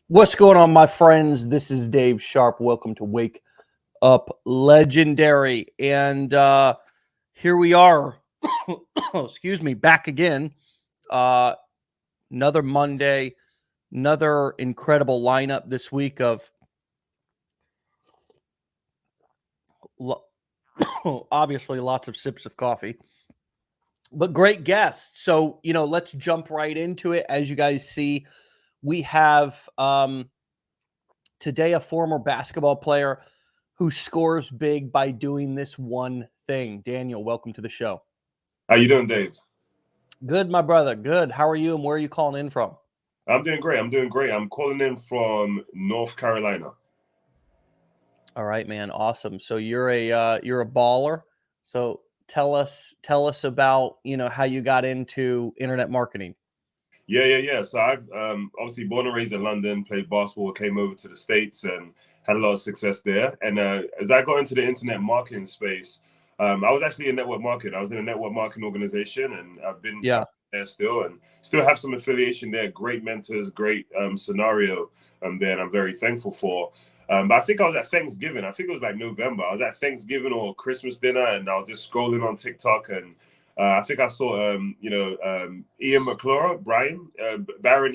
What's going on, my friends? This is Dave Sharpe. Welcome to Wake Up Legendary. And here we are. Excuse me, back again. Uh, another Monday, another incredible lineup this week of obviously lots of sips of coffee, but great guests. So, let's jump right into it. As you guys see, we have today a former basketball player who scores big by doing this one thing. Daniel, welcome to the show. How you doing, Dave? Good, my brother. Good. How are you and where are you calling in from? I'm doing great. I'm calling in from North Carolina. All right, man. Awesome. So you're a baller. So tell us about, how you got into internet marketing. Yeah. So I've obviously born and raised in London, played basketball, came over to the States and had a lot of success there. And as I got into the internet marketing space, I was actually in network marketing. I was in a network marketing organization, and I'm Yeah. there still, and still have some affiliation there. Great mentors, great scenario there, and I'm very thankful for. But I think I was at Thanksgiving. I think it was like November. I was at Thanksgiving or Christmas dinner, and I was just scrolling on TikTok, and I think I saw, Ian McClure, Baron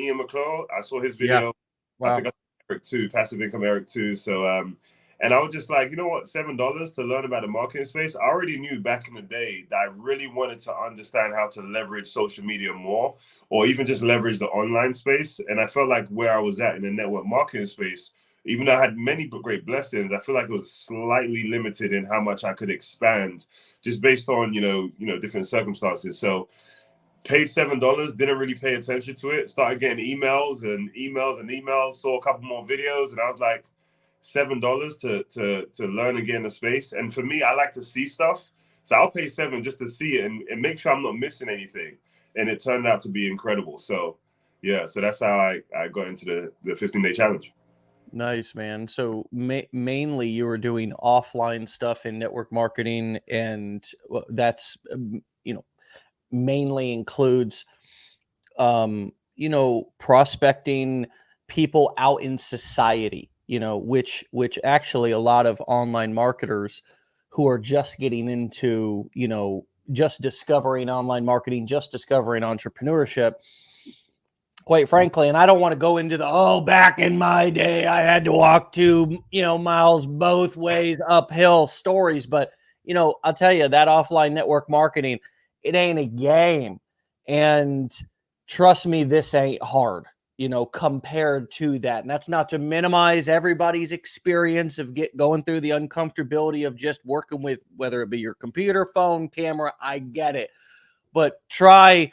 Ian McClure. I saw his Yeah. video. I Wow. think I saw Eric too, Passive Income Eric too. So, and I was just like, you know what, $7 to learn about the marketing space. I already knew back in the day that I really wanted to understand how to leverage social media more, or even just leverage the online space. And I felt like where I was at in the network marketing space, even though I had many great blessings, I feel like it was slightly limited in how much I could expand just based on different circumstances. So paid $7, didn't really pay attention to it. Started getting emails and emails and emails. Saw a couple more videos, and I was like, $7 to learn and get in the space. And for me, I like to see stuff, so I'll pay seven just to see it and make sure I'm not missing anything. And it turned out to be incredible. So yeah, so that's how I got into the 15-day challenge. Nice, man. So mainly you were doing offline stuff in network marketing, and that's mainly includes prospecting people out in society, which actually a lot of online marketers who are just getting into, just discovering online marketing, just discovering entrepreneurship, quite frankly. And I don't want to go into back in my day, I had to walk 2 miles both ways uphill stories. But, I'll tell you that offline network marketing, it ain't a game. And trust me, this ain't hard, compared to that. And that's not to minimize everybody's experience of going through the uncomfortability of just working with, whether it be your computer, phone, camera. I get it. But try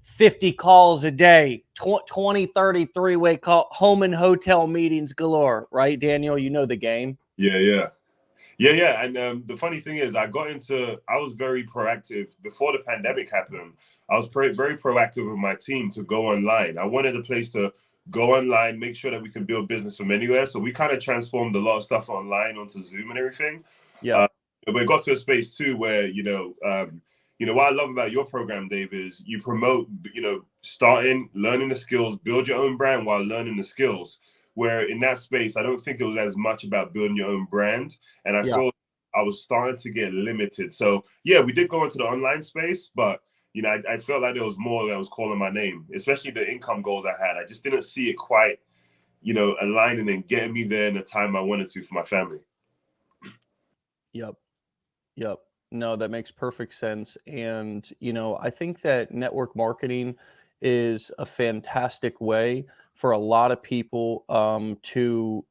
50 calls a day, 20, 30, three-way call, home and hotel meetings galore, right, Daniel? You know the game. Yeah. And the funny thing is, I was very proactive before the pandemic happened. I was very proactive with my team to go online. I wanted a place to go online, make sure that we can build business from anywhere. So we kind of transformed a lot of stuff online onto Zoom and everything. Yeah. Uh, but it got to a space too where, what I love about your program, Dave, is you promote, starting, learning the skills, build your own brand while learning the skills. Where in that space, I don't think it was as much about building your own brand, and I Yeah. feel I was starting to get limited. So yeah, we did go into the online space, but I felt like there was more that was calling my name, especially the income goals I had. I just didn't see it quite, aligning and getting me there in the time I wanted to for my family. Yep. Yep. No, that makes perfect sense. And, I think that network marketing is a fantastic way for a lot of people to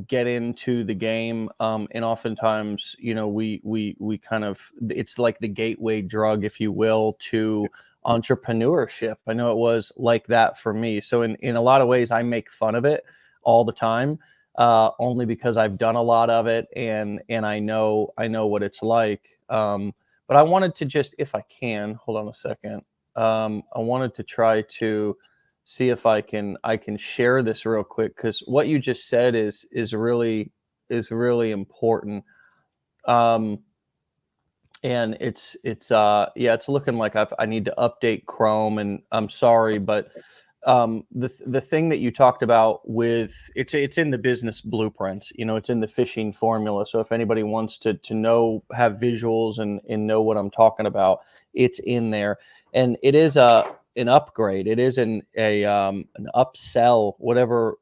get into the game. And oftentimes, we kind of, it's like the gateway drug, if you will, to entrepreneurship. I know it was like that for me. So in a lot of ways, I make fun of it all the time, only because I've done a lot of it, and I know what it's like. But I wanted to just, if I can, hold on a second. I wanted to try to see if I can share this real quick, because what you just said is really important. Um, and it's looking like I need to update Chrome, and I'm sorry, but the thing that you talked about with it's in the business blueprints, it's in the fishing formula. So if anybody wants to know, have visuals and know what I'm talking about, it's in there. And it is an upgrade. It is an upsell, whatever,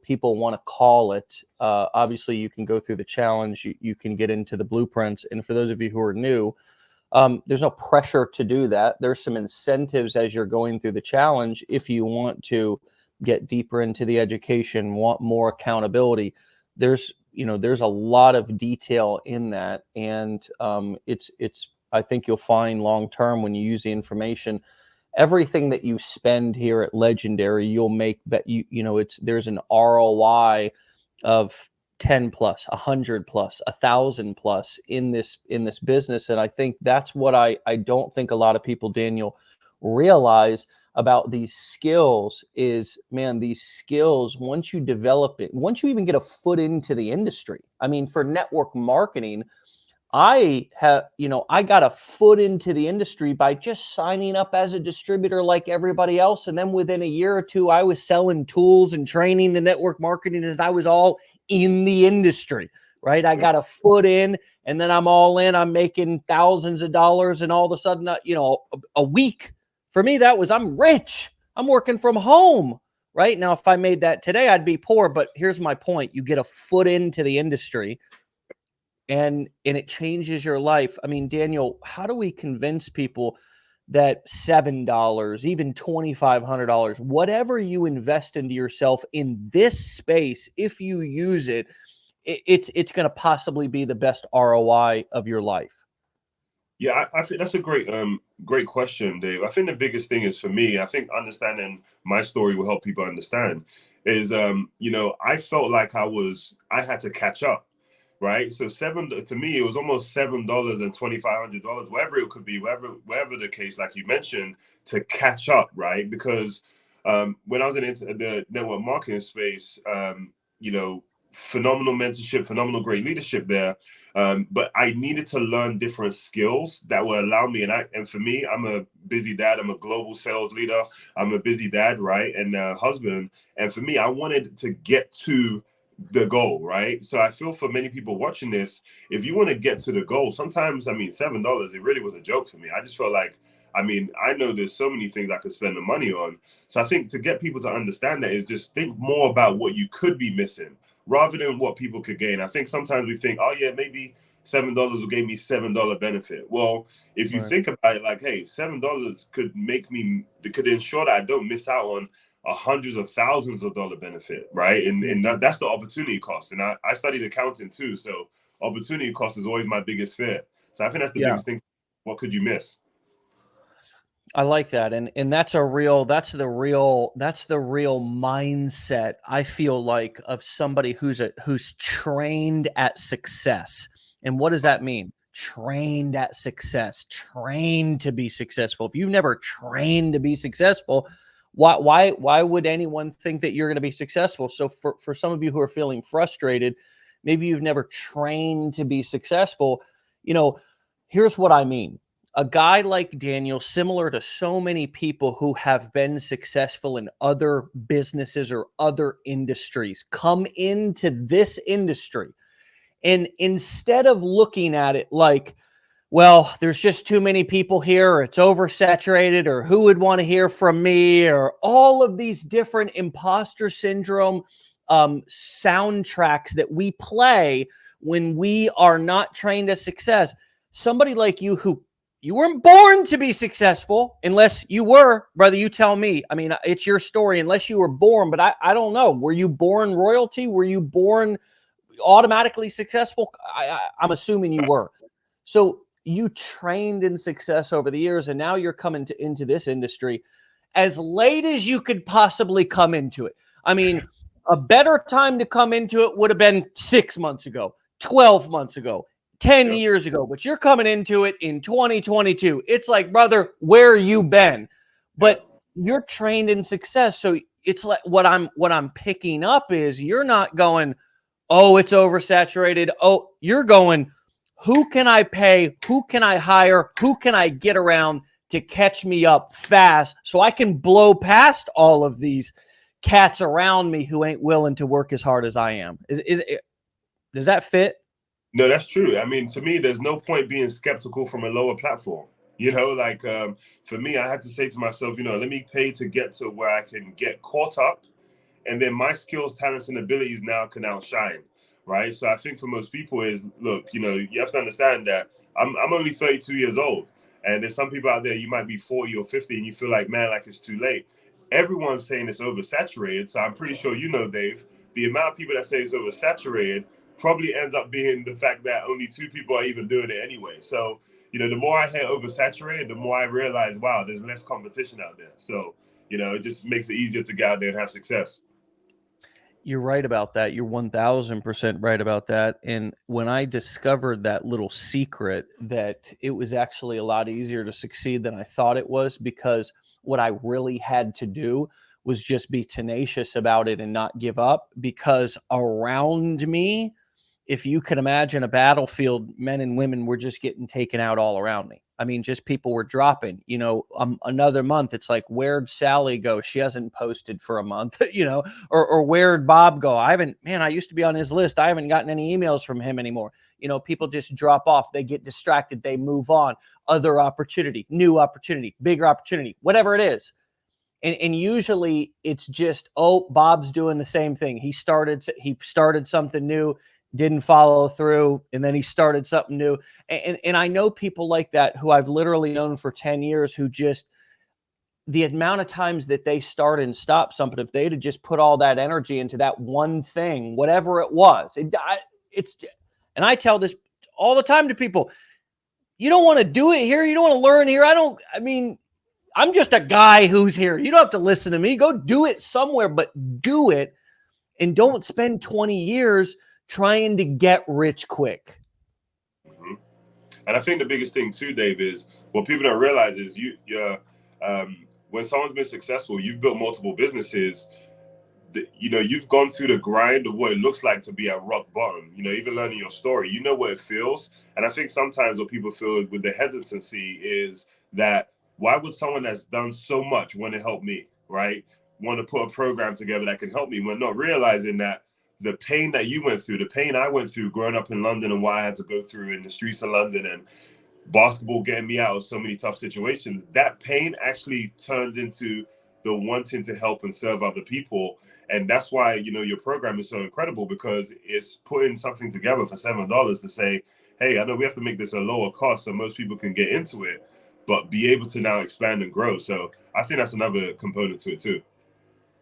people want to call it. Obviously you can go through the challenge, you can get into the blueprints. And for those of you who are new, there's no pressure to do that. There's some incentives as you're going through the challenge. If you want to get deeper into the education, want more accountability, there's a lot of detail in that. And it's I think you'll find long term, when you use the information, everything that you spend here at Legendary, you'll make that there's an ROI of 10 plus, 100 plus, 1,000 plus in this business. And I think that's what I don't think a lot of people, Daniel, realize about these skills is, man, these skills, once you develop it, once you even get a foot into the industry, I mean, for network marketing, I got a foot into the industry by just signing up as a distributor like everybody else. And then within a year or two, I was selling tools and training the network marketing as I was all in the industry, right? I got a foot in, and then I'm all in. I'm making thousands of dollars, and all of a sudden, a week for me, I'm rich. I'm working from home, right? Now, if I made that today, I'd be poor. But here's my point. You get a foot into the industry, and it changes your life. I mean, Daniel, how do we convince people that $7, even $2,500, whatever you invest into yourself in this space, if you use it, it's going to possibly be the best ROI of your life? Yeah, I think that's a great question, Dave. I think the biggest thing is, for me, I think understanding my story will help people understand is, I felt like I had to catch up. Right. So to me, it was almost $7 and $2,500, whatever it could be, wherever the case, like you mentioned, to catch up. Right. Because when I was in the network marketing space, phenomenal mentorship, phenomenal, great leadership there. But I needed to learn different skills that will allow me. And for me, I'm a busy dad. I'm a global sales leader. I'm a busy dad, right? And husband. And for me, I wanted to get to the goal, right? So I feel for many people watching this, if you want to get to the goal, sometimes, $7, it really was a joke for me. I just felt like, I know there's so many things I could spend the money on. So I think to get people to understand that is just think more about what you could be missing rather than what people could gain. I think sometimes we think, oh yeah, maybe $7 will give me $7 benefit. Well, if you think about it, like, hey, $7 could ensure that I don't miss out on hundreds of thousands of dollar benefit, right? And that's the opportunity cost. And I studied accounting too, so opportunity cost is always my biggest fear. So I think that's the biggest thing. What could you miss? I like that. And that's the real mindset, I feel like, of somebody who's trained at success. And what does that mean? Trained at success, trained to be successful. If you've never trained to be successful, why would anyone think that you're going to be successful? So for some of you who are feeling frustrated, maybe you've never trained to be successful. Here's what I mean. A guy like Daniel, similar to so many people who have been successful in other businesses or other industries, come into this industry, and instead of looking at it like, well, there's just too many people here, or it's oversaturated, or who would want to hear from me, or all of these different imposter syndrome soundtracks that we play when we are not trained at success. Somebody like you, you weren't born to be successful, unless you were, brother, you tell me. I mean, it's your story, unless you were born, but I don't know. Were you born royalty? Were you born automatically successful? I'm assuming you were. So you trained in success over the years, and now you're coming into this industry as late as you could possibly come into it. I mean, a better time to come into it would have been 6 months ago, 12 months ago, 10 years ago, but you're coming into it in 2022. It's like, brother, where you been? But you're trained in success. So it's like what I'm picking up is you're not going, oh, it's oversaturated. Oh, you're going, who can I pay? Who can I hire? Who can I get around to catch me up fast so I can blow past all of these cats around me who ain't willing to work as hard as I am. Does that fit? No, that's true. I mean, to me, there's no point being skeptical from a lower platform. You know, like for me, I had to say to myself, you know, let me pay to get to where I can get caught up, and then my skills, talents, and abilities now can outshine, right? So I think for most people is, look, you know, you have to understand that I'm only 32 years old, and there's some people out there, you might be 40 or 50, and you feel like, man, like it's too late. Everyone's saying it's oversaturated, so I'm pretty sure you know, Dave, the amount of people that say it's oversaturated probably ends up being the fact that only 2 people are even doing it anyway. So, you know, the more I hear oversaturated, the more I realize, wow, there's less competition out there. So, you know, it just makes it easier to get out there and have success. You're right about that. You're 1000% right about that. And when I discovered that little secret that it was actually a lot easier to succeed than I thought it was, because what I really had to do was just be tenacious about it and not give up, because around me, if you can imagine a battlefield, men and women were just getting taken out all around me. I mean, just people were dropping, another month. It's like, where'd Sally go? She hasn't posted for a month, or where'd Bob go? I used to be on his list. I haven't gotten any emails from him anymore. People just drop off. They get distracted. They move on. Other opportunity, new opportunity, bigger opportunity, whatever it is. And usually it's just, oh, Bob's doing the same thing. He started something new, didn't follow through, and then he started something new. And I know people like that who I've literally known for 10 years who just, the amount of times that they start and stop something, if they'd have just put all that energy into that one thing, whatever it was, and I tell this all the time to people, you don't want to do it here. You don't want to learn here. I'm just a guy who's here. You don't have to listen to me. Go do it somewhere, but do it. And don't spend 20 years trying to get rich quick. Mm-hmm. And I think the biggest thing too, Dave, is what people don't realize is when someone's been successful, you've built multiple businesses. You've gone through the grind of what it looks like to be at rock bottom. Even learning your story, you know what it feels. And I think sometimes what people feel with the hesitancy is that, why would someone that's done so much want to help me, right? Want to put a program together that can help me, when not realizing that the pain that you went through, the pain I went through growing up in London, and what I had to go through in the streets of London, and basketball getting me out of so many tough situations, that pain actually turns into the wanting to help and serve other people. And that's why, your program is so incredible, because it's putting something together for $7 to say, hey, I know we have to make this a lower cost so most people can get into it, but be able to now expand and grow. So I think that's another component to it too.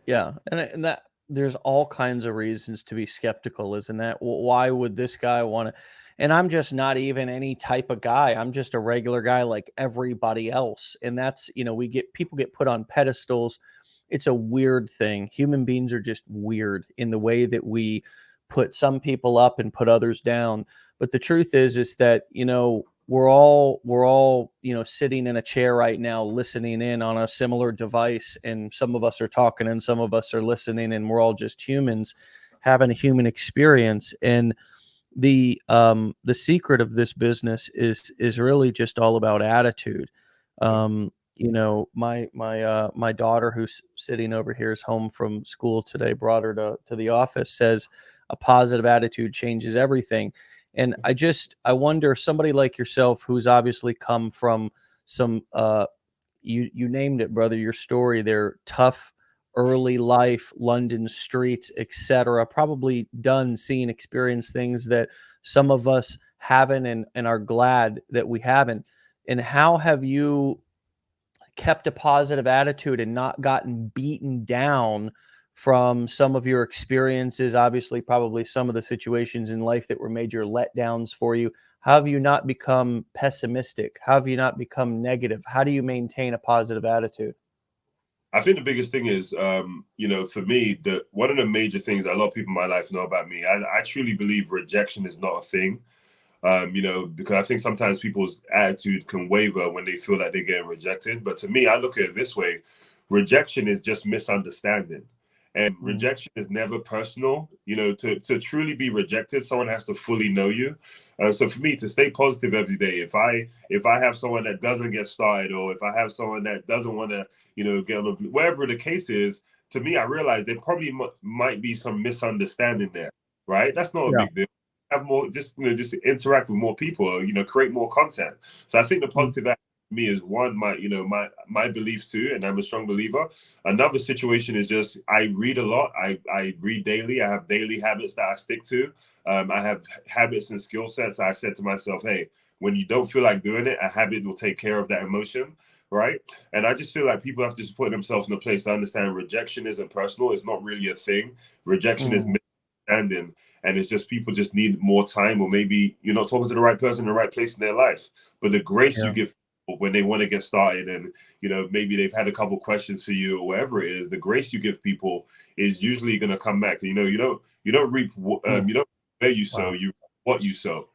Yeah. And that there's all kinds of reasons to be skeptical, isn't that? Why would this guy want to? And I'm just not even any type of guy. I'm just a regular guy like everybody else. And that's, people get put on pedestals. It's a weird thing. Human beings are just weird in the way that we put some people up and put others down. But the truth is that, we're all, sitting in a chair right now, listening in on a similar device, and some of us are talking and some of us are listening, and we're all just humans having a human experience. And the secret of this business is really just all about attitude. My daughter, who's sitting over here, is home from school today, brought her to the office, says a positive attitude changes everything. And I wonder, somebody like yourself, who's obviously come from some, you named it, brother, your story there, tough early life, London streets, etc., probably seen, experienced things that some of us haven't, and are glad that we haven't. And how have you kept a positive attitude and not gotten beaten down from some of your experiences? Obviously, probably some of the situations in life that were major letdowns for you. How have you not become pessimistic? How have you not become negative? How do you maintain a positive attitude? I think the biggest thing is, for me, one of the major things that a lot of people in my life know about me, I truly believe rejection is not a thing. Because I think sometimes people's attitude can waver when they feel like they're getting rejected. But to me, I look at it this way: rejection is just misunderstanding. And rejection is never personal. To truly be rejected, someone has to fully know you. So for me, to stay positive every day, if I have someone that doesn't get started, or if I have someone that doesn't want to, get on, whatever the case is, to me, I realize there probably might be some misunderstanding there, right? That's not a Yeah. big deal. Have more, just interact with more people, create more content. So I think the positive me is one, my belief too, and I'm a strong believer. Another situation is just I read a lot. I read daily. I have daily habits that I stick to. I have habits and skill sets. I said to myself, hey, when you don't feel like doing it, a habit will take care of that emotion, right? And I just feel like people have to just put themselves in a place to understand rejection isn't personal. It's not really a thing. Rejection is misunderstanding, and it's just people just need more time, or maybe you're not talking to the right person in the right place in their life. But the grace you give when they want to get started, and maybe they've had a couple questions for you or whatever it is, the grace you give people is usually going to come back. You don't reap you don't where you sow, you what you sow.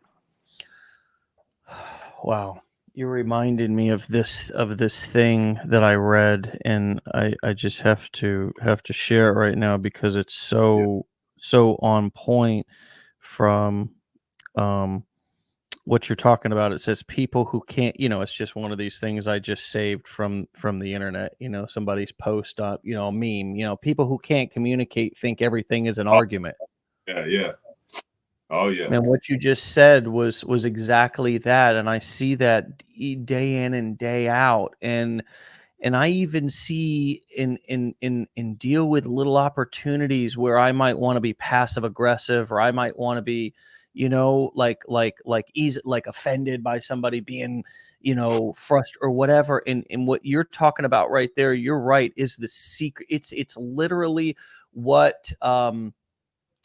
Wow. You reminded me of this thing that I read, and I just have to share it right now because it's so on point from what you're talking about. It says people who can't, it's just one of these things I just saved from the internet, somebody's post up, a meme, people who can't communicate think everything is an argument. Yeah. Oh yeah. And what you just said was exactly that, and I see that day in and day out, and I even see in deal with little opportunities where I might want to be passive aggressive, or I might want to be, easy, like offended by somebody being, frustrated or whatever. And what you're talking about right there, you're right, is the secret. It's literally what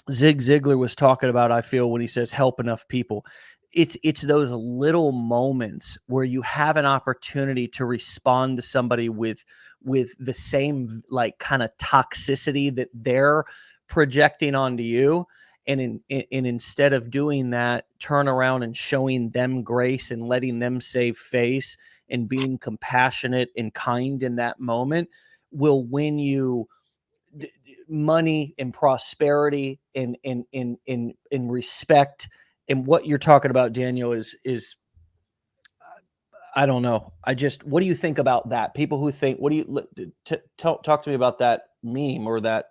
Zig Ziglar was talking about, I feel, when he says help enough people. It's those little moments where you have an opportunity to respond to somebody with the same like kind of toxicity that they're projecting onto you, and instead of doing that, turn around and showing them grace and letting them save face and being compassionate and kind in that moment will win you money and prosperity and respect. And what you're talking about, Daniel, is I don't know. What do you think about that? People who think, what do you talk to me about that meme or that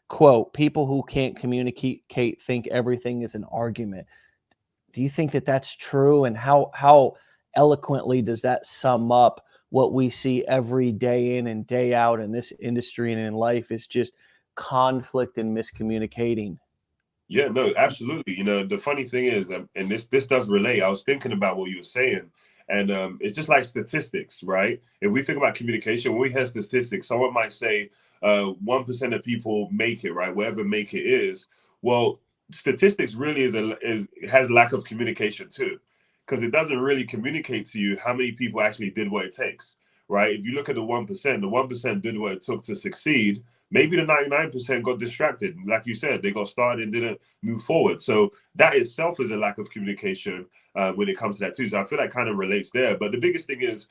quote? People who can't communicate think everything is an argument. Do you think that that's true? And how eloquently does that sum up what we see every day in and day out in this industry and in life is just conflict and miscommunicating? Yeah, no, absolutely. The funny thing is, and this does relate. I was thinking about what you were saying, and it's just like statistics, right? If we think about communication, when we hear statistics, someone might say 1% of people make it, right? Wherever make it is. Well, statistics really has lack of communication too, because it doesn't really communicate to you how many people actually did what it takes, right? If you look at the 1%, the 1% did what it took to succeed. Maybe the 99% got distracted. Like you said, they got started and didn't move forward. So that itself is a lack of communication when it comes to that too. So I feel that kind of relates there. But the biggest thing is,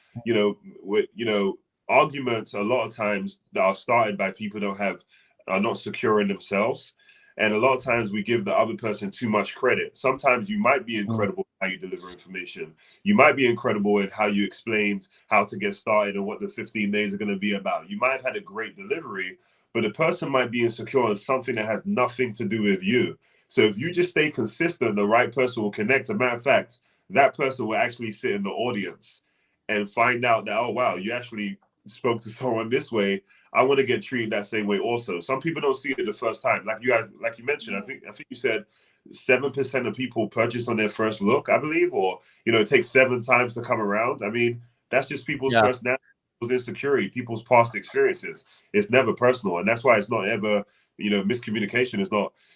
arguments a lot of times that are started by people are not secure in themselves. And a lot of times we give the other person too much credit. Sometimes you might be incredible in how you deliver information. You might be incredible in how you explained how to get started and what the 15 days are going to be about. You might have had a great delivery, but the person might be insecure on something that has nothing to do with you. So if you just stay consistent, the right person will connect. As a matter of fact, that person will actually sit in the audience and find out that, oh, wow, you actually spoke to someone this way. I want to get treated that same way also. Some people don't see it the first time. Like you mentioned, I think you said 7% of people purchase on their first look, I believe, or, it takes 7 times to come around. I mean, that's just people's personality, people's insecurity, people's past experiences. It's never personal. And that's why it's not ever, miscommunication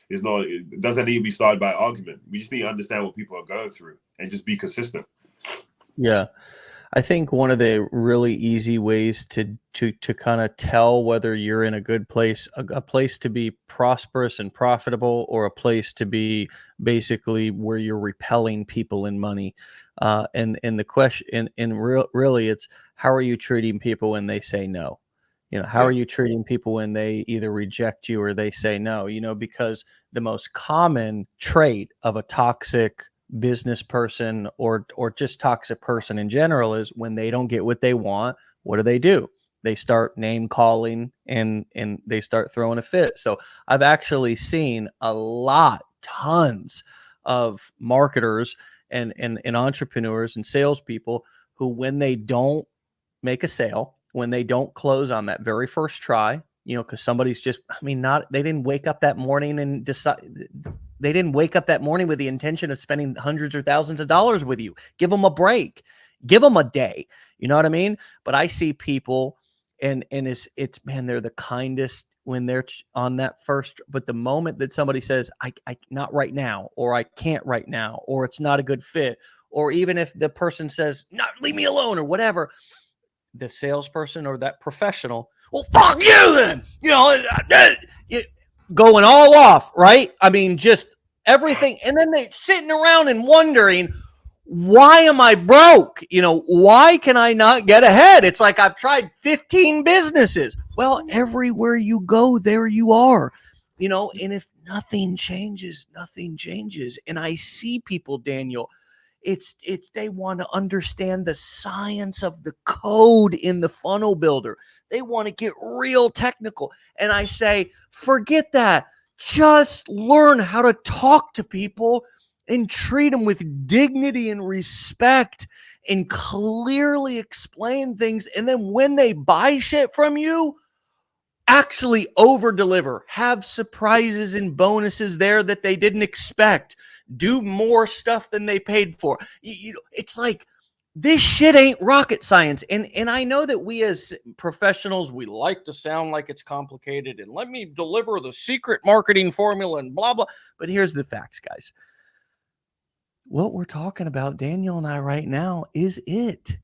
it doesn't need to be started by argument. We just need to understand what people are going through and just be consistent. Yeah. I think one of the really easy ways to kind of tell whether you're in a good place, a place to be prosperous and profitable, or a place to be basically where you're repelling people in money. And the question, really, it's how are you treating people when they say no? How Yeah. are you treating people when they either reject you or they say no? Because the most common trait of a toxic business person or just toxic person in general is when they don't get what they want, what do? They start name calling and they start throwing a fit. So I've actually seen tons of marketers and entrepreneurs and salespeople who, when they don't make a sale, when they don't close on that very first try, because somebody's just, they didn't wake up that morning and decide, they didn't wake up that morning with the intention of spending hundreds or thousands of dollars with you. Give them a break, give them a day. You know what I mean? But I see people, and it's man, they're the kindest when they're on that first, but the moment that somebody says, I not right now, or I can't right now, or it's not a good fit, or even if the person says, no, leave me alone, or whatever, the salesperson or that professional, well, fuck you then, going all off, right? Just everything. And then they sitting around and wondering, why am I broke? Why can I not get ahead? It's like I've tried 15 businesses. Well, everywhere you go, there you are. And if nothing changes, nothing changes. And I see people, Daniel, it's they want to understand the science of the code in the funnel builder. They want to get real technical. And I say, forget that. Just learn how to talk to people and treat them with dignity and respect and clearly explain things. And then when they buy shit from you, actually over deliver, have surprises and bonuses there that they didn't expect, do more stuff than they paid for. It's like, this shit ain't rocket science. And I know that we as professionals, we like to sound like it's complicated and let me deliver the secret marketing formula and blah blah. But here's the facts, guys. What we're talking about, Daniel and I, right now, is it's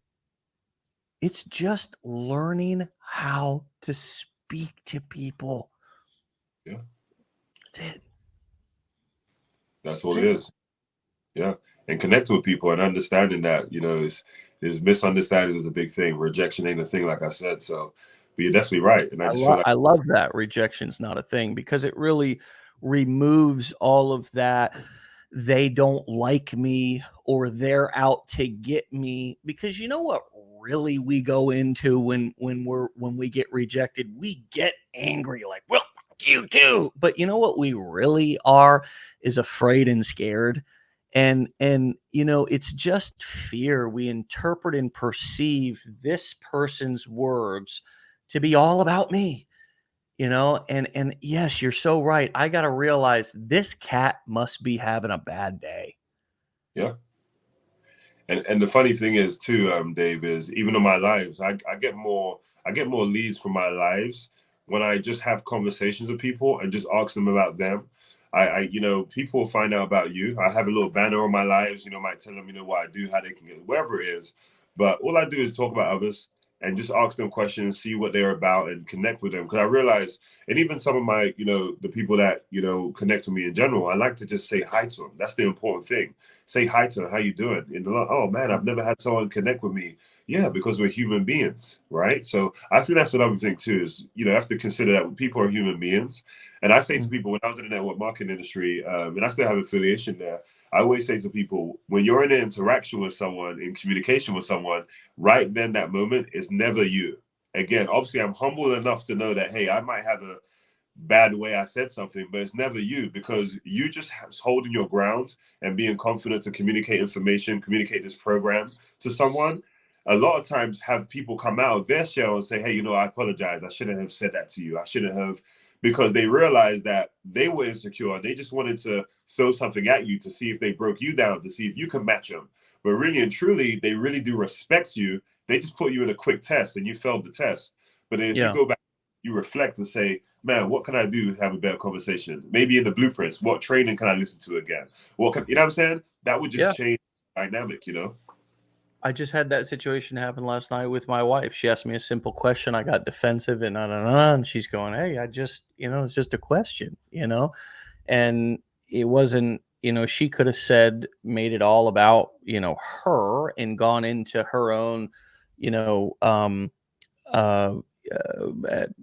just learning how to speak to people. Yeah. That's it. That's That's all it it. is. Yeah. And connecting with people and understanding that, is misunderstanding is a big thing. Rejection ain't a thing, like I said. So, but you're definitely right. And I just feel like, I love that rejection's not a thing, because it really removes all of that. They don't like me or they're out to get me. Because you know what really we go into when we get rejected? We get angry, like, well, fuck you too. But you know what we really are is afraid and scared. And it's just fear. We interpret and perceive this person's words to be all about me, and yes, you're so right. I got to realize this cat must be having a bad day. yeah. And the funny thing is too, Dave, is even on my lives, I get more leads from my lives when I just have conversations with people and just ask them about them. People find out about you. I have a little banner on my lives, might tell them, what I do, how they can get wherever it is. But all I do is talk about others and just ask them questions, see what they're about, and connect with them. Because I realize, and even some of my, the people that connect with me in general, I like to just say hi to them. That's the important thing. Say hi to them. How you doing? And they're like, oh man, I've never had someone connect with me. Yeah, because we're human beings, right? So I think that's another thing too. Is you have to consider that people are human beings. And I say to people when I was in the network marketing industry, and I still have affiliation there, I always say to people, when you're in an interaction with someone, in communication with someone, right then, that moment is never you. Again, obviously, I'm humble enough to know that, hey, I might have a bad way I said something, but it's never you, because you just holding your ground and being confident to communicate information, communicate this program to someone. A lot of times have people come out of their shell and say, hey, I apologize. I shouldn't have said that to you. I shouldn't have, because they realized that they were insecure. They just wanted to throw something at you to see if they broke you down, to see if you can match them. But really and truly, they really do respect you. They just put you in a quick test and you failed the test. But then if you Yeah. go back, you reflect and say, man, what can I do to have a better conversation? Maybe in the blueprints, what training can I listen to again? You know what I'm saying? That would just Yeah. change the dynamic. I just had that situation happen last night with my wife. She asked me a simple question. I got defensive and she's going, hey, I just, it's just a question. And it wasn't, she could have made it all about, her and gone into her own, you know, um, uh,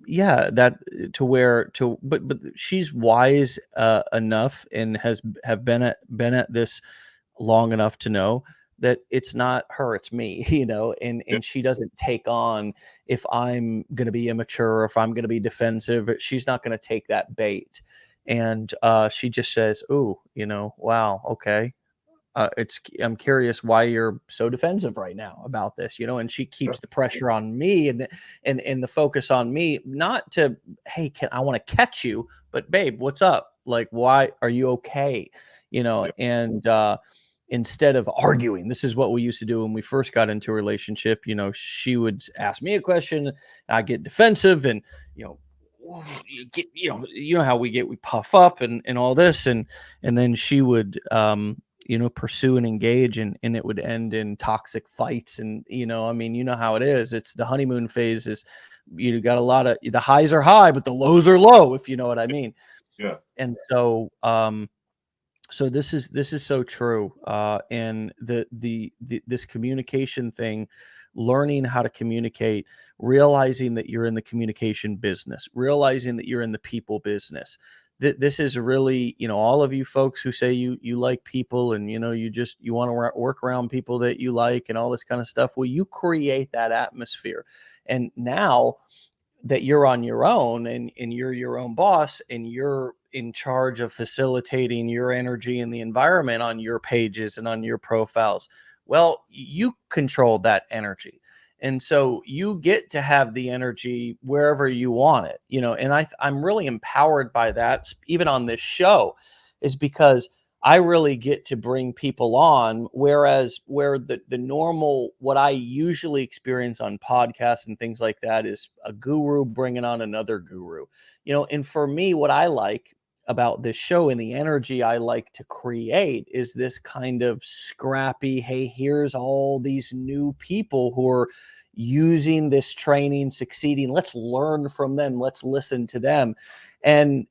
yeah, that to where to but she's wise enough and have been at this long enough to know that it's not her, it's me, Yeah, and she doesn't take on if I'm going to be immature or if I'm going to be defensive. She's not going to take that bait. And she just says, "Ooh, wow, okay. I'm curious why you're so defensive right now about this, and she yeah, keeps the pressure on me and the focus on me, not to, hey, I want to catch you, but babe, what's up? Like, why are you okay? yeah, And instead of arguing, this is what we used to do when we first got into a relationship. She would ask me a question, I get defensive, and you know, you get, how we puff up and all this, and then she would pursue and engage, and it would end in toxic fights. And I mean, how it is. It's the honeymoon phase. Is you got a lot of, the highs are high but the lows are low, if you know what I mean. yeah. And so this is so true. And this communication thing, learning how to communicate, realizing that you're in the communication business, realizing that you're in the people business. This is really, all of you folks who say you like people, and you want to work around people that you like and all this kind of stuff. Well, you create that atmosphere. And now that you're on your own, and you're your own boss, and you're in charge of facilitating your energy and the environment on your pages and on your profiles, well, you control that energy. And so you get to have the energy wherever you want it, and I'm really empowered by that, even on this show, is because I really get to bring people on, whereas where the normal, what I usually experience on podcasts and things like that, is a guru bringing on another guru. And for me, what I like about this show and the energy I like to create is this kind of scrappy, hey, here's all these new people who are using this training, succeeding. Let's learn from them. Let's listen to them. And,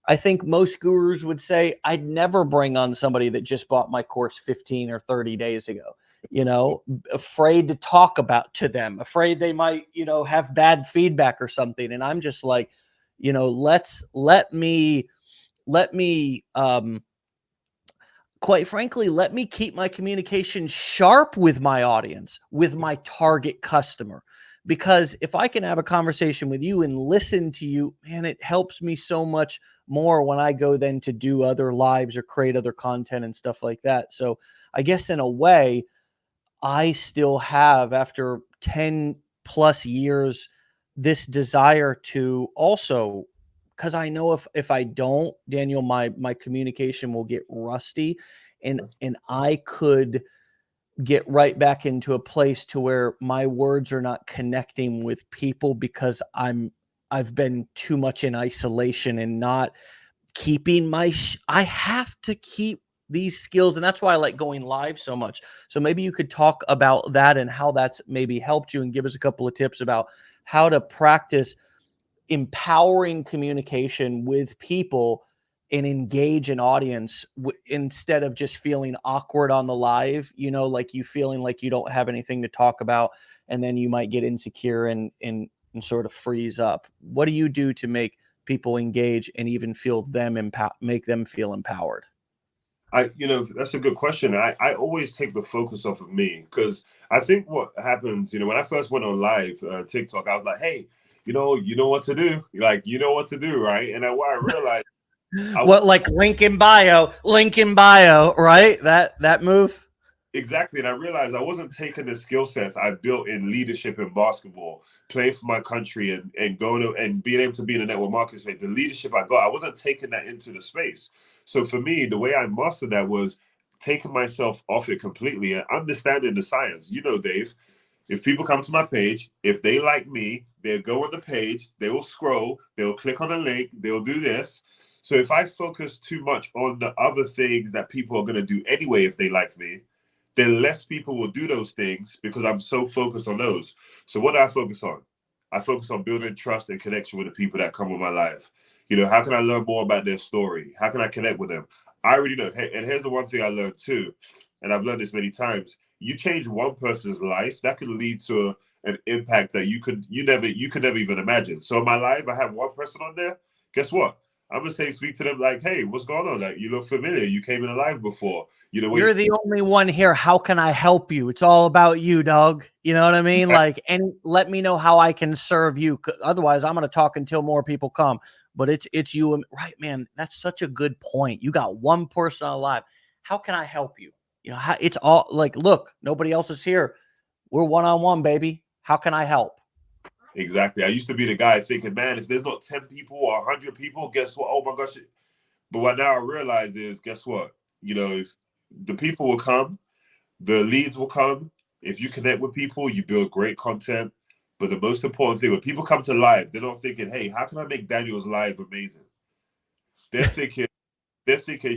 I think most gurus would say, I'd never bring on somebody that just bought my course 15 or 30 days ago, afraid to talk about to them, afraid they might, have bad feedback or something. And I'm just like, let me, quite frankly, let me keep my communication sharp with my audience, with my target customer. Because if I can have a conversation with you and listen to you, man, it helps me so much more when I go then to do other lives or create other content and stuff like that. So I guess in a way, I still have, after 10 plus years, this desire to also, because I know if I don't, Daniel, my communication will get rusty, and I could get right back into a place to where my words are not connecting with people because I've been too much in isolation and not keeping I have to keep these skills. And that's why I like going live so much. So maybe you could talk about that and how that's maybe helped you, and give us a couple of tips about how to practice empowering communication with people and engage an audience, instead of just feeling awkward on the live, like you feeling like you don't have anything to talk about, and then you might get insecure and sort of freeze up. What do you do to make people engage and even feel make them feel empowered? That's a good question. I always take the focus off of me, because I think what happens, when I first went on live TikTok, I was like, hey, you know what to do, like, what to do, right? And what I realized, I What, like link in bio, right? That move. exactly, and I realized I wasn't taking the skill sets I built in leadership in basketball, playing for my country, and going to and being able to be in a network market space. The leadership I got, I wasn't taking that into the space. So for me, the way I mastered that was taking myself off it completely and understanding the science. Dave, if people come to my page, if they like me, they'll go on the page, they will scroll, they'll click on the link, they'll do this. So if I focus too much on the other things that people are going to do anyway if they like me, then less people will do those things because I'm so focused on those. So what do I focus on? I focus on building trust and connection with the people that come with my life. How can I learn more about their story? How can I connect with them? I already know. And here's the one thing I learned too, and I've learned this many times. You change one person's life, that could lead to an impact that you could never even imagine. So in my life, I have one person on there. Guess what? I'm gonna say speak to them like, hey, what's going on? Like, you look familiar. You came in alive before. You know, You're the only one here. How can I help you? It's all about you, dog. You know what I mean? Like, and let me know how I can serve you. Otherwise, I'm going to talk until more people come. But it's you and right, man. That's such a good point. You got one person alive. How can I help you? You know, how, it's all like, look, nobody else is here. We're one-on-one, baby. How can I help? Exactly. I used to be the guy thinking, man, if there's not 10 people or 100 people, guess what? Oh my gosh. But what now I realize is, guess what? You know, if the people will come, the leads will come. If you connect with people, you build great content. But the most important thing, when people come to live, they're not thinking, hey, how can I make Daniel's live amazing? They're thinking,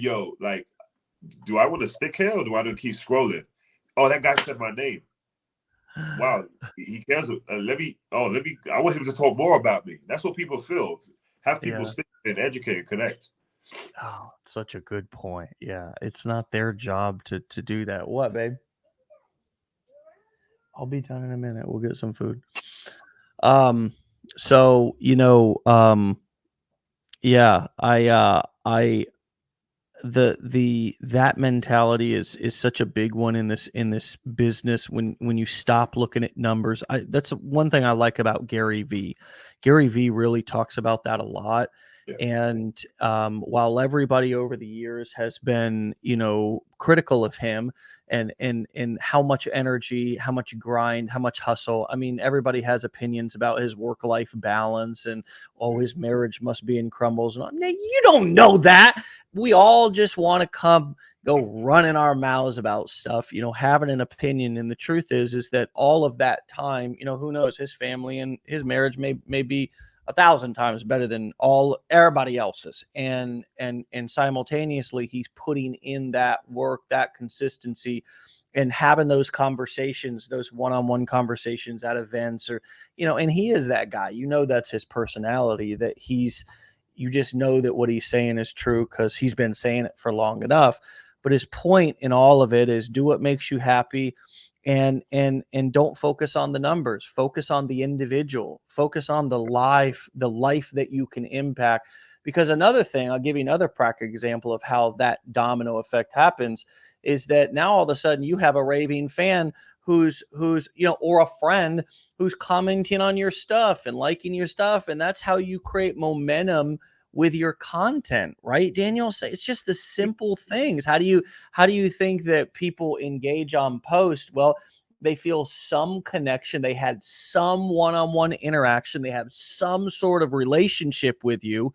yo, like, do I want to stick here or do I want to keep scrolling? Oh, that guy said my name. Wow, he cares. I want him to talk more about me. That's what people feel. Have people stick and educate and connect. Oh, such a good point. Yeah, it's not their job to do that. What, babe? I'll be done in a minute. We'll get some food. So, you know, yeah, that mentality is such a big one in this business when you stop looking at numbers. That's one thing I like about Gary V. Gary V really talks about that a lot. Yeah. And while everybody over the years has been, you know, critical of him and how much energy, how much grind, how much hustle. I mean, everybody has opinions about his work-life balance and his marriage must be in crumbles. And you don't know that. We all just want to go running our mouths about stuff, you know, having an opinion. And the truth is that all of that time, you know, who knows, his family and his marriage may be 1,000 times better than everybody else's. And simultaneously he's putting in that work, that consistency, and having those conversations, those one-on-one conversations at events, or, you know, and he is that guy, you know, that's his personality, that you just know that what he's saying is true because he's been saying it for long enough. But his point in all of it is do what makes you happy, and don't focus on the numbers. Focus on the individual. Focus on the life that you can impact. Because another thing, I'll give you another practical example of how that domino effect happens, is that now all of a sudden you have a raving fan who's you know, or a friend who's commenting on your stuff and liking your stuff, and that's how you create momentum with your content, right, Daniel? So it's just the simple things. How do you think that people engage on post? Well, they feel some connection, they had some one-on-one interaction, they have some sort of relationship with you,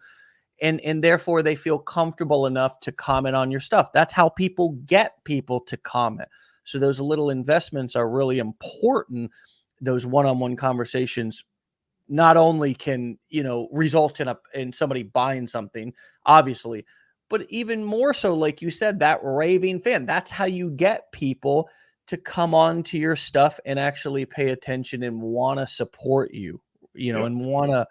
and therefore they feel comfortable enough to comment on your stuff. That's how people get people to comment. So those little investments are really important. Those one-on-one conversations not only can, you know, result in somebody buying something, obviously, but even more so, like you said, that raving fan. That's how you get people to come on to your stuff and actually pay attention and want to support you, you know, and want to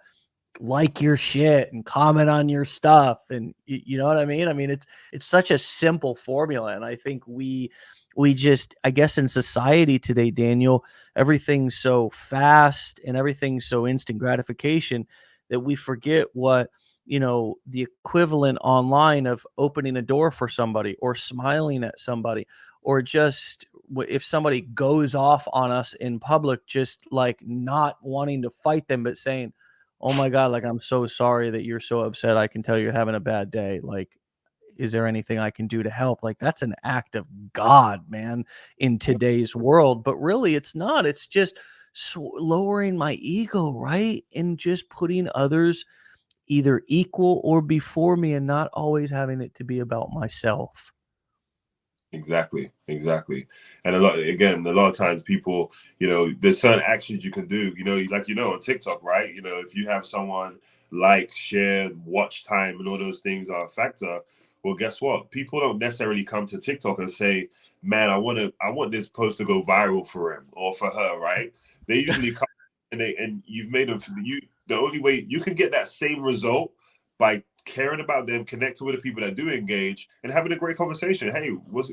like your shit and comment on your stuff. And you know what I mean? I mean, it's such a simple formula. And I think we just, I guess in society today, Daniel, everything's so fast and everything's so instant gratification that we forget what, you know, the equivalent online of opening a door for somebody or smiling at somebody, or just if somebody goes off on us in public, just like not wanting to fight them, but saying, oh my God, like, I'm so sorry that you're so upset. I can tell you're having a bad day. Like, is there anything I can do to help? Like, that's an act of God, man, in today's world. But really, it's not. It's just lowering my ego, right? And just putting others either equal or before me, and not always having it to be about myself. Exactly. And a lot of times people, you know, there's certain actions you can do, you know, like, you know, on TikTok, right? You know, if you have someone like, share, watch time and all those things are a factor, well, guess what? People don't necessarily come to TikTok and say, man, I want this post to go viral for him or for her, right? They usually come and you've made them, the only way you can get that same result by caring about them, connecting with the people that do engage, and having a great conversation. Hey, what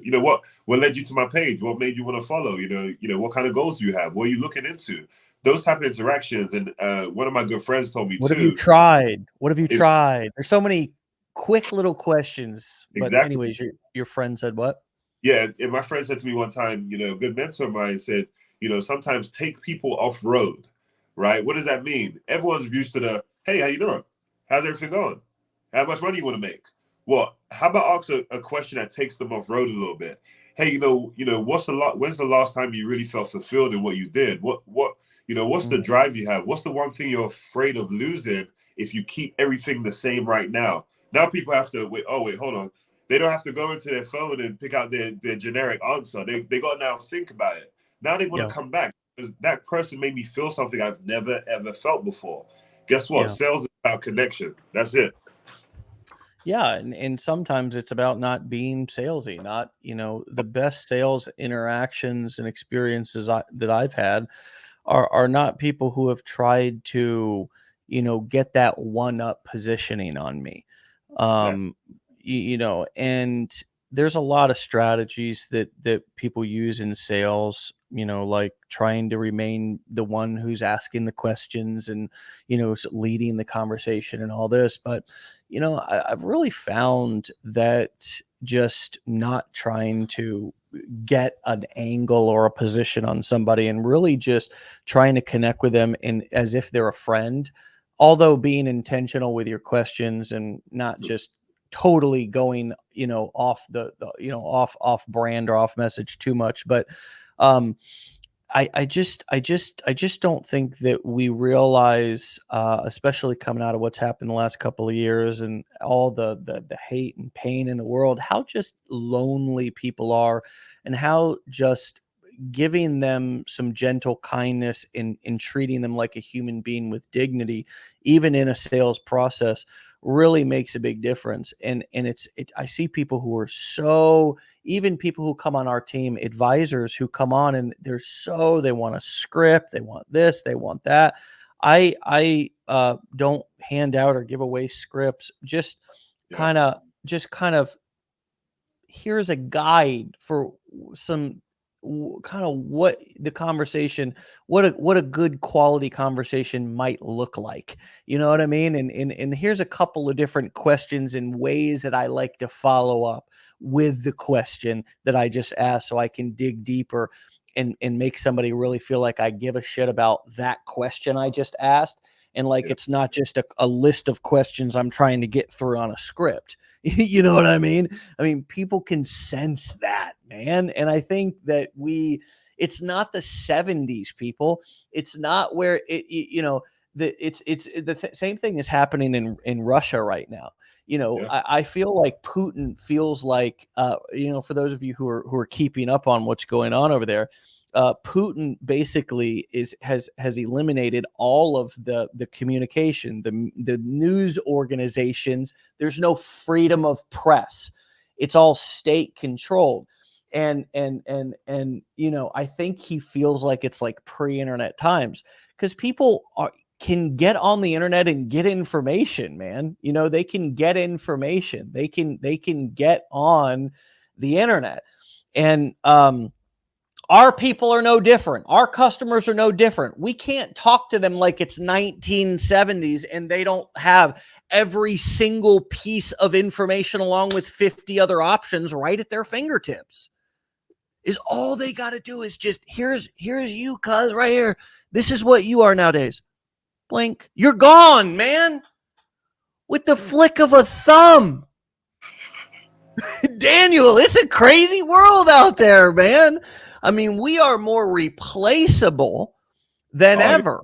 led you to my page? What made you want to follow? You know, what kind of goals do you have? What are you looking into? those type of interactions. And one of my good friends told me What have you too. tried? What have you tried? There's so many quick little questions. But Exactly. anyways, your friend said what? Yeah, and my friend said to me one time, a good mentor of mine said, sometimes take people off road, right? What does that mean? Everyone's used to the, hey, how you doing? How's everything going? How much money you want to make? Well, how about ask a question that takes them off road a little bit? Hey, when's the last time you really felt fulfilled in what you did? What's the drive you have? What's the one thing you're afraid of losing if you keep everything the same right now? Now people have to wait. Oh, wait, hold on. They don't have to go into their phone and pick out their generic answer. They got to now think about it. Now they want to come back because that person made me feel something I've never, ever felt before. Guess what? Yeah. Sales is about connection. That's it. Yeah. And sometimes it's about not being salesy, not, the best sales interactions and experiences that I've had are not people who have tried to, get that one up positioning on me. Exactly. And there's a lot of strategies that people use in sales, like trying to remain the one who's asking the questions and, leading the conversation and all this. But, I've really found that just not trying to get an angle or a position on somebody and really just trying to connect with them in as if they're a friend, although being intentional with your questions and not just totally going, off off brand or off message too much. But I just don't think that we realize, especially coming out of what's happened the last couple of years and all the hate and pain in the world, how just lonely people are, and how just giving them some gentle kindness in treating them like a human being with dignity, even in a sales process, really makes a big difference. And I see people who are so, even people who come on our team, advisors who come on and they want a script, they want this, they want that. I don't hand out or give away scripts. Just kind of here's a guide for some kind of what the conversation, what a good quality conversation might look like. You know what I mean? And here's a couple of different questions and ways that I like to follow up with the question that I just asked, so I can dig deeper and make somebody really feel like I give a shit about that question I just asked. And like, it's not just a list of questions I'm trying to get through on a script. You know what I mean? I mean, people can sense that, man. And I think that it's not the 70s, people. It's not where same thing is happening in Russia right now. I feel like Putin feels like, for those of you who are keeping up on what's going on over there, Putin basically has eliminated all of the communication, the news organizations. There's no freedom of press. It's all state controlled. And I think he feels like it's like pre-internet times, because people can get on the internet and get information, man. They can get information. They can get on the internet. And our people are no different. Our customers are no different. We can't talk to them like it's 1970s and they don't have every single piece of information along with 50 other options right at their fingertips. Is all they got to do is just, here's you, cuz, right here. This is what you are nowadays. Blink. You're gone, man. With the flick of a thumb. Daniel, it's a crazy world out there, man. I mean, we are more replaceable than ever.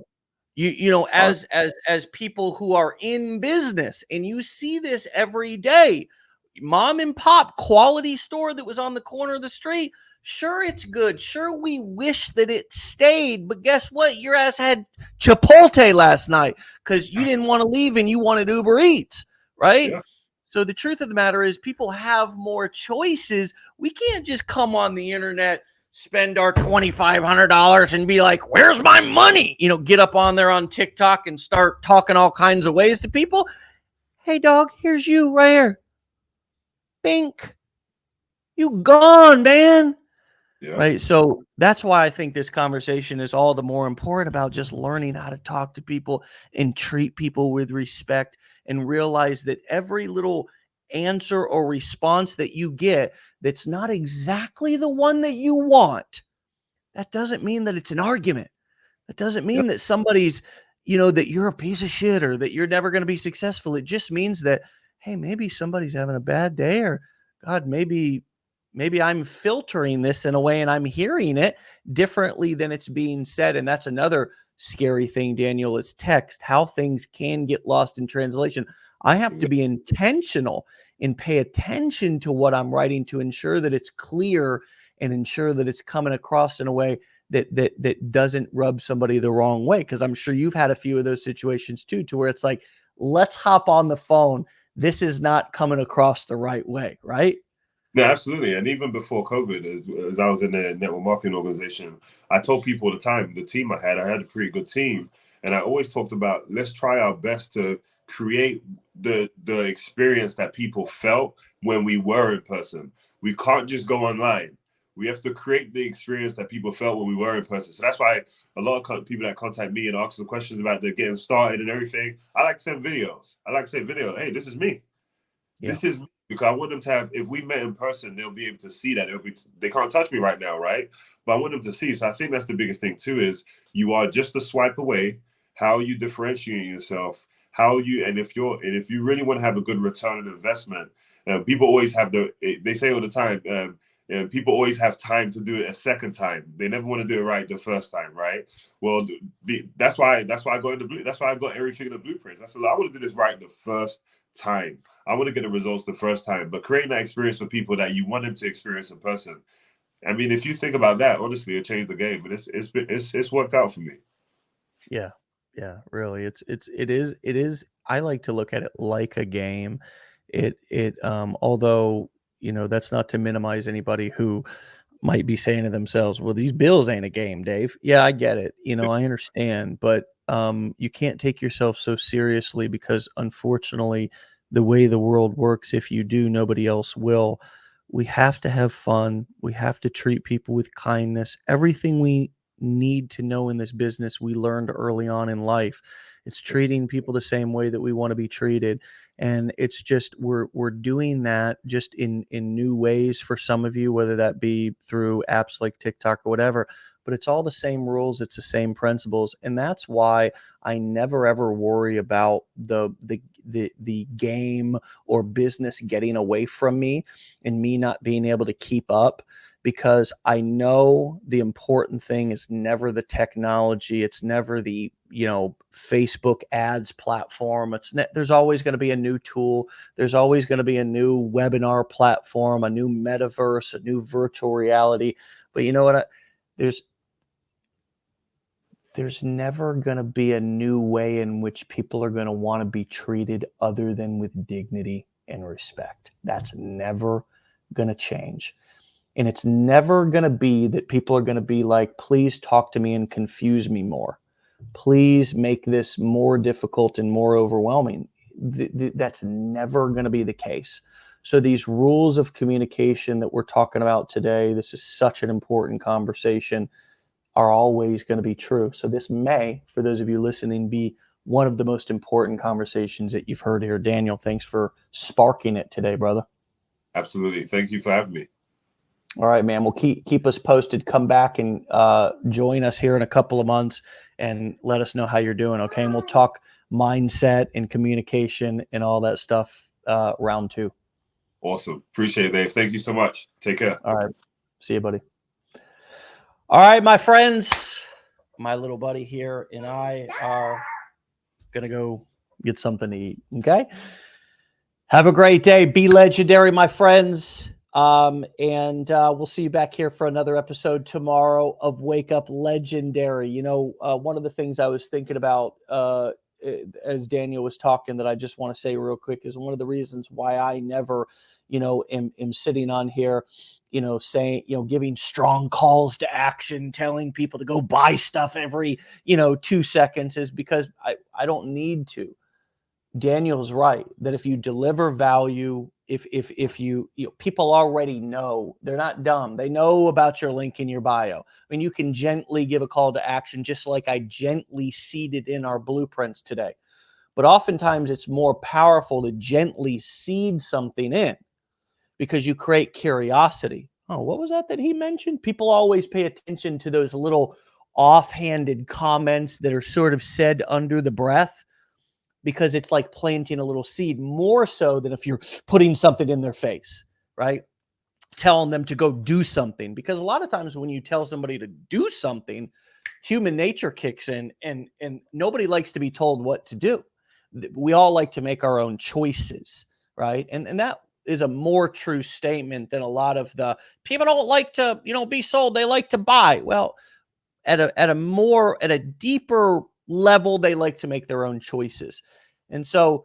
As people who are in business, and you see this every day. Mom and pop quality store that was on the corner of the street. Sure, it's good. Sure, we wish that it stayed. But guess what? Your ass had Chipotle last night because you didn't want to leave and you wanted Uber Eats, right? Yeah. So the truth of the matter is, people have more choices. We can't just come on the internet, spend our $2,500 and be like, where's my money? Get up on there on TikTok and start talking all kinds of ways to people. Hey, dog, here's you right here. Bink. You gone, man. Yeah. Right. So that's why I think this conversation is all the more important about just learning how to talk to people and treat people with respect and realize that every little answer or response that you get that's not exactly the one that you want, that doesn't mean that it's an argument. That doesn't Yep. mean that somebody's, that you're a piece of shit or that you're never going to be successful. It just means that, hey, maybe somebody's having a bad day, or God, maybe I'm filtering this in a way and I'm hearing it differently than it's being said. And that's another scary thing, Daniel, is text, how things can get lost in translation. I have to be intentional and pay attention to what I'm writing to ensure that it's clear and ensure that it's coming across in a way that doesn't rub somebody the wrong way. Because I'm sure you've had a few of those situations too, to where it's like, let's hop on the phone. This is not coming across the right way, right? No, absolutely. And even before COVID, as I was in the network marketing organization, I told people all the time, the team I had a pretty good team. And I always talked about, let's try our best to create the experience that people felt when we were in person. We can't just go online. We have to create the experience that people felt when we were in person. So that's why a lot of people that contact me and ask some questions about their getting started and everything, I like to send videos. I like to say video, hey, this is me. Yeah. This is, because I want them to have, if we met in person, they'll be able to see that. They can't touch me right now, right? But I want them to see. So I think that's the biggest thing too, is you are just a swipe away. How you differentiate yourself, and if you really want to have a good return on investment, people always have they say all the time, people always have time to do it a second time. They never want to do it right the first time, right? Well, that's why I got in the blue. That's why I got everything in the blueprints. I said, I want to do this right the first time. I want to get the results the first time, but creating that experience for people that you want them to experience in person. I mean, if you think about that, honestly, it changed the game, but it's worked out for me. Yeah. Yeah, really. It is. I like to look at it like a game. Although, that's not to minimize anybody who might be saying to themselves, well, these bills ain't a game, Dave. Yeah, I get it. I understand, but you can't take yourself so seriously, because unfortunately, the way the world works, if you do, nobody else will. We have to have fun. We have to treat people with kindness. Everything we need to know in this business, we learned early on in life. It's treating people the same way that we want to be treated. And it's just we're doing that just in new ways for some of you, whether that be through apps like TikTok or whatever. But it's all the same rules, it's the same principles, and that's why I never ever worry about the game or business getting away from me and me not being able to keep up, because I know the important thing is never the technology. It's never the, Facebook ads platform. There's always going to be a new tool. There's always going to be a new webinar platform, a new metaverse, a new virtual reality. But you know what? There's there's never going to be a new way in which people are going to want to be treated other than with dignity and respect. That's never going to change. And it's never going to be that people are going to be like, please talk to me and confuse me more. Please make this more difficult and more overwhelming. That's never going to be the case. So these rules of communication that we're talking about today, this is such an important conversation, are always going to be true. So this may, for those of you listening, be one of the most important conversations that you've heard here. Daniel, thanks for sparking it today, brother. Absolutely. Thank you for having me. All right, man. Well, keep us posted. Come back and join us here in a couple of months and let us know how you're doing, okay? And we'll talk mindset and communication and all that stuff round 2. Awesome. Appreciate it, Dave. Thank you so much. Take care. All right. See you, buddy. All right, my friends. My little buddy here and I are going to go get something to eat, okay? Have a great day. Be legendary, my friends. And we'll see you back here for another episode tomorrow of Wake Up Legendary. One of the things I was thinking about as Daniel was talking that I just want to say real quick is one of the reasons why I never, am sitting on here, saying, giving strong calls to action, telling people to go buy stuff every, 2 seconds, is because I don't need to. Daniel's right that if you deliver value if you people already know, they're not dumb. They know about your link in your bio. I mean, you can gently give a call to action, just like I gently seeded in our blueprints today. But oftentimes it's more powerful to gently seed something in, because you create curiosity. Oh, what was that he mentioned? People always pay attention to those little offhanded comments that are sort of said under the breath, because it's like planting a little seed, more so than if you're putting something in their face, right? Telling them to go do something. Because a lot of times when you tell somebody to do something, human nature kicks in, and nobody likes to be told what to do. We all like to make our own choices, right? And that is a more true statement than a lot of the people don't like to, be sold. They like to buy. Well, at a deeper level, they like to make their own choices. And so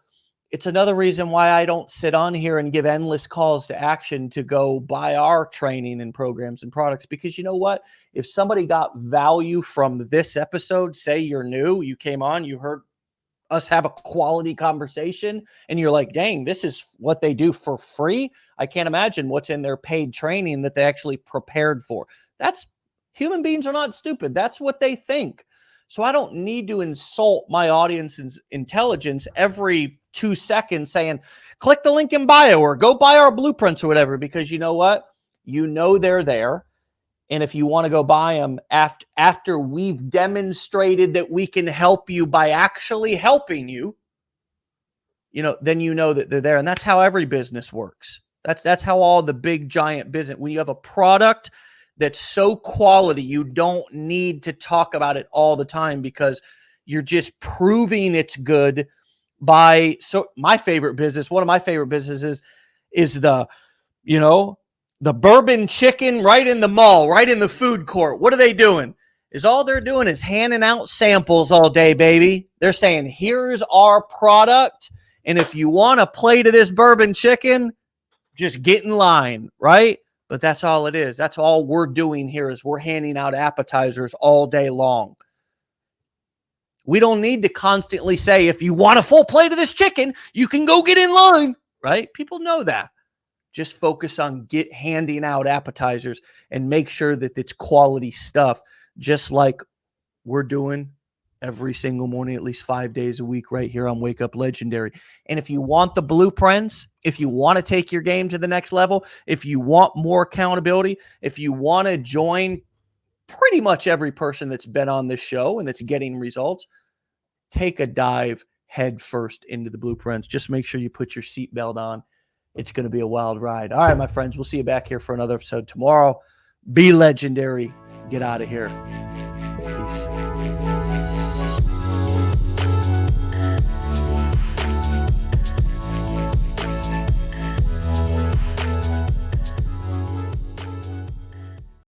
it's another reason why I don't sit on here and give endless calls to action to go buy our training and programs and products, because you know what? If somebody got value from this episode, say you're new, you came on, you heard us have a quality conversation, and you're like, dang, this is what they do for free. I can't imagine what's in their paid training that they actually prepared for. That's Human beings are not stupid. That's what they think. So I don't need to insult my audience's intelligence every 2 seconds saying, click the link in bio or go buy our blueprints or whatever, because you know what? They're there. And if you want to go buy them after we've demonstrated that we can help you by actually helping you, then you know that they're there. And that's how every business works. That's how all the big giant business, when you have a product that's so quality, you don't need to talk about it all the time, because you're just proving it's good by, so my favorite business, one of my favorite businesses is the bourbon chicken right in the mall, right in the food court. What are they doing? All they're doing is handing out samples all day, baby. They're saying, here's our product, and if you want a plate of this bourbon chicken, just get in line, right? But that's all it is. That's all we're doing here, is we're handing out appetizers all day long. We don't need to constantly say, if you want a full plate of this chicken, you can go get in line, right? People know that. Just focus on handing out appetizers and make sure that it's quality stuff, just like we're doing every single morning, at least 5 days a week, right here on Wake Up Legendary. And if you want the blueprints, if you want to take your game to the next level, if you want more accountability, if you want to join pretty much every person that's been on this show and that's getting results, take a dive head first into the blueprints. Just make sure you put your seatbelt on. It's going to be a wild ride. All right, my friends, we'll see you back here for another episode tomorrow. Be legendary. Get out of here.